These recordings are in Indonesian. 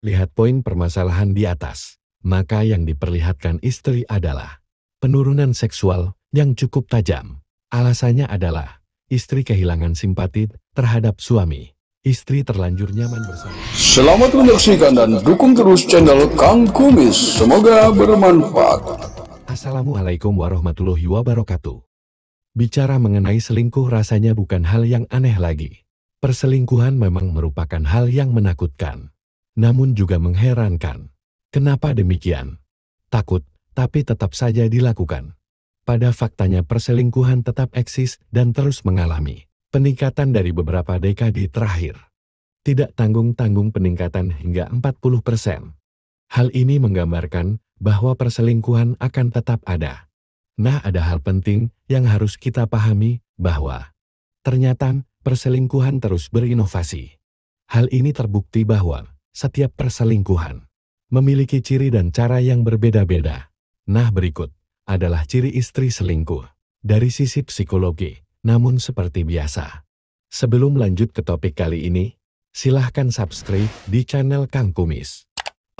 lihat poin permasalahan di atas. Maka yang diperlihatkan istri adalah penurunan seksual yang cukup tajam. Alasannya adalah istri kehilangan simpati terhadap suami. Istri terlanjur nyaman bersama. Selamat menyaksikan dan dukung terus channel Kang Kumis. Semoga bermanfaat. Assalamualaikum warahmatullahi wabarakatuh. Bicara mengenai selingkuh rasanya bukan hal yang aneh lagi. Perselingkuhan memang merupakan hal yang menakutkan. Namun juga mengherankan. Kenapa demikian? Takut, tapi tetap saja dilakukan. Pada faktanya perselingkuhan tetap eksis dan terus mengalami peningkatan dari beberapa dekade terakhir. Tidak tanggung-tanggung peningkatan hingga 40%. Hal ini menggambarkan bahwa perselingkuhan akan tetap ada. Nah, ada hal penting yang harus kita pahami bahwa ternyata perselingkuhan terus berinovasi. Hal ini terbukti bahwa setiap perselingkuhan memiliki ciri dan cara yang berbeda-beda. Nah, berikut adalah ciri istri selingkuh dari sisi psikologi. Namun seperti biasa, sebelum lanjut ke topik kali ini, silahkan subscribe di channel Kang Kumis.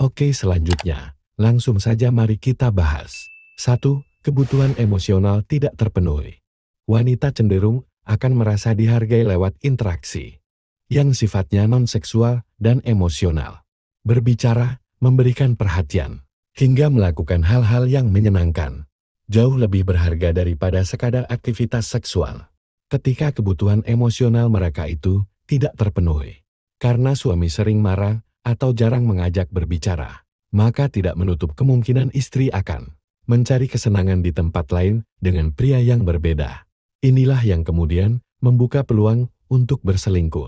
Oke, selanjutnya, langsung saja mari kita bahas. 1. Kebutuhan emosional tidak terpenuhi. Wanita cenderung akan merasa dihargai lewat interaksi yang sifatnya non-seksual dan emosional. Berbicara, memberikan perhatian, hingga melakukan hal-hal yang menyenangkan. Jauh lebih berharga daripada sekadar aktivitas seksual. Ketika kebutuhan emosional mereka itu tidak terpenuhi, karena suami sering marah atau jarang mengajak berbicara, maka tidak menutup kemungkinan istri akan mencari kesenangan di tempat lain dengan pria yang berbeda. Inilah yang kemudian membuka peluang untuk berselingkuh.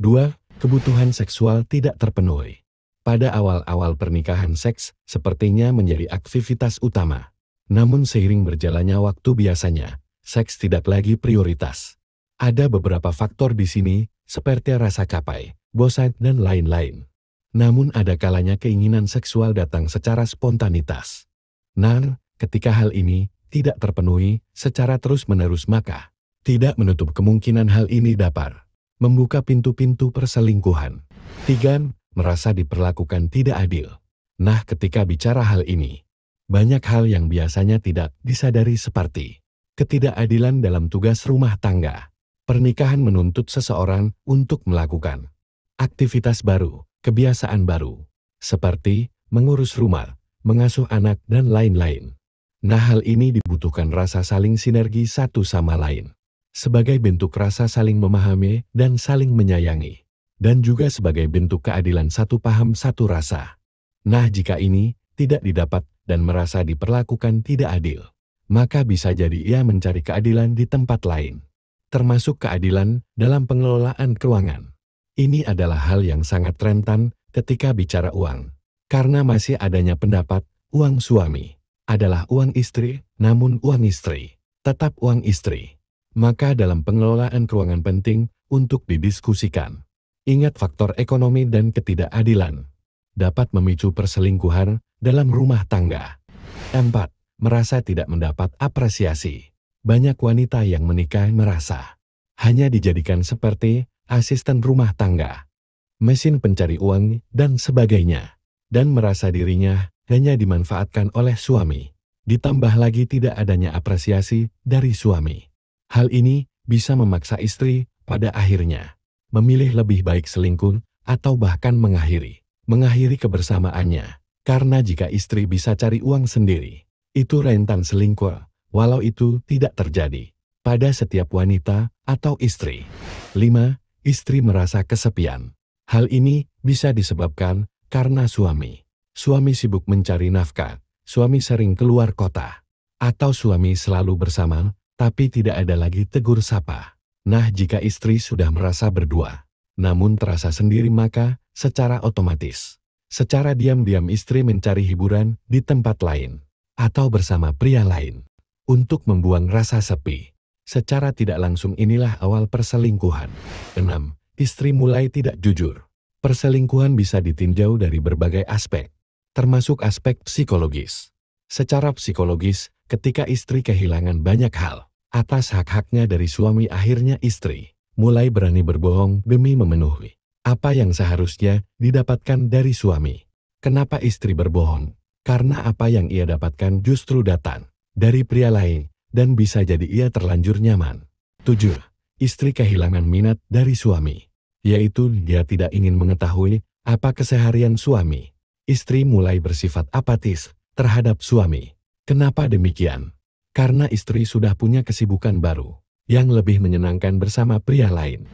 2. Kebutuhan seksual tidak terpenuhi. Pada awal-awal pernikahan, seks sepertinya menjadi aktivitas utama. Namun seiring berjalannya waktu biasanya, seks tidak lagi prioritas. Ada beberapa faktor di sini, seperti rasa capek, bosan, dan lain-lain. Namun ada kalanya keinginan seksual datang secara spontanitas. Nah, ketika hal ini tidak terpenuhi secara terus-menerus, maka tidak menutup kemungkinan hal ini dapat membuka pintu-pintu perselingkuhan. 3. Merasa diperlakukan tidak adil. Nah, ketika bicara hal ini, banyak hal yang biasanya tidak disadari seperti ketidakadilan dalam tugas rumah tangga. Pernikahan menuntut seseorang untuk melakukan aktivitas baru, kebiasaan baru, seperti mengurus rumah, mengasuh anak, dan lain-lain. Nah, hal ini dibutuhkan rasa saling sinergi satu sama lain, sebagai bentuk rasa saling memahami dan saling menyayangi, dan juga sebagai bentuk keadilan satu paham satu rasa. Nah, jika ini tidak didapat dan merasa diperlakukan tidak adil, maka bisa jadi ia mencari keadilan di tempat lain, termasuk keadilan dalam pengelolaan keuangan. Ini adalah hal yang sangat rentan ketika bicara uang, karena masih adanya pendapat uang suami adalah uang istri, namun uang istri tetap uang istri. Maka dalam pengelolaan keuangan penting untuk didiskusikan. Ingat, faktor ekonomi dan ketidakadilan dapat memicu perselingkuhan dalam rumah tangga. 4. Merasa tidak mendapat apresiasi. Banyak wanita yang menikah merasa hanya dijadikan seperti asisten rumah tangga, mesin pencari uang, dan sebagainya, dan merasa dirinya hanya dimanfaatkan oleh suami. Ditambah lagi tidak adanya apresiasi dari suami. Hal ini bisa memaksa istri pada akhirnya memilih lebih baik selingkuh atau bahkan mengakhiri kebersamaannya. Karena jika istri bisa cari uang sendiri, itu rentan selingkuh, walau itu tidak terjadi pada setiap wanita atau istri. 5. Istri merasa kesepian. Hal ini bisa disebabkan karena suami sibuk mencari nafkah, suami sering keluar kota, atau suami selalu bersama, tapi tidak ada lagi tegur sapa. Nah, jika istri sudah merasa berdua, namun terasa sendiri, maka secara otomatis, secara diam-diam istri mencari hiburan di tempat lain, atau bersama pria lain, untuk membuang rasa sepi. Secara tidak langsung inilah awal perselingkuhan. 6. Istri mulai tidak jujur. Perselingkuhan bisa ditinjau dari berbagai aspek, termasuk aspek psikologis. Secara psikologis, ketika istri kehilangan banyak hal atas hak-haknya dari suami, akhirnya istri mulai berani berbohong demi memenuhi Apa yang seharusnya didapatkan dari suami? Kenapa istri berbohong? Karena apa yang ia dapatkan justru datang dari pria lain dan bisa jadi ia terlanjur nyaman. 7. Istri kehilangan minat dari suami, yaitu dia tidak ingin mengetahui apa keseharian suami. Istri mulai bersifat apatis terhadap suami. Kenapa demikian? Karena istri sudah punya kesibukan baru yang lebih menyenangkan bersama pria lain.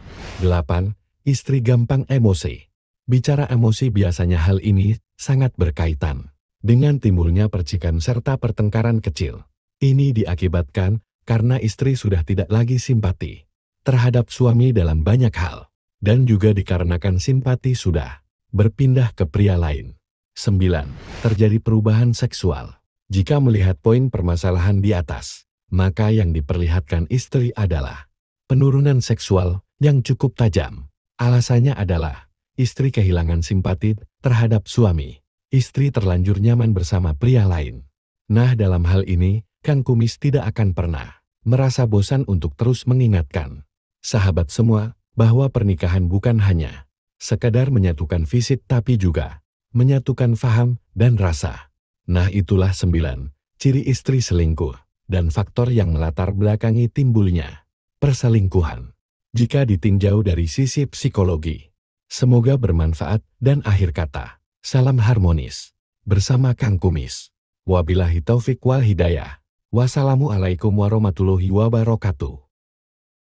8. Istri gampang emosi. Bicara emosi biasanya hal ini sangat berkaitan dengan timbulnya percikan serta pertengkaran kecil. Ini diakibatkan karena istri sudah tidak lagi simpati terhadap suami dalam banyak hal, dan juga dikarenakan simpati sudah berpindah ke pria lain. 9. Terjadi perubahan seksual. Jika melihat poin permasalahan di atas, maka yang diperlihatkan istri adalah penurunan seksual yang cukup tajam. Alasannya adalah istri kehilangan simpati terhadap suami. Istri terlanjur nyaman bersama pria lain. Nah, dalam hal ini, Kang Kumis tidak akan pernah merasa bosan untuk terus mengingatkan sahabat semua bahwa pernikahan bukan hanya sekadar menyatukan fisik tapi juga menyatukan faham dan rasa. Nah, itulah 9 ciri istri selingkuh dan faktor yang melatar belakangi timbulnya perselingkuhan. Jika ditinjau dari sisi psikologi, semoga bermanfaat dan akhir kata. Salam harmonis bersama Kang Kumis. Wabillahi taufik wal hidayah. Wassalamualaikum warahmatullahi wabarakatuh.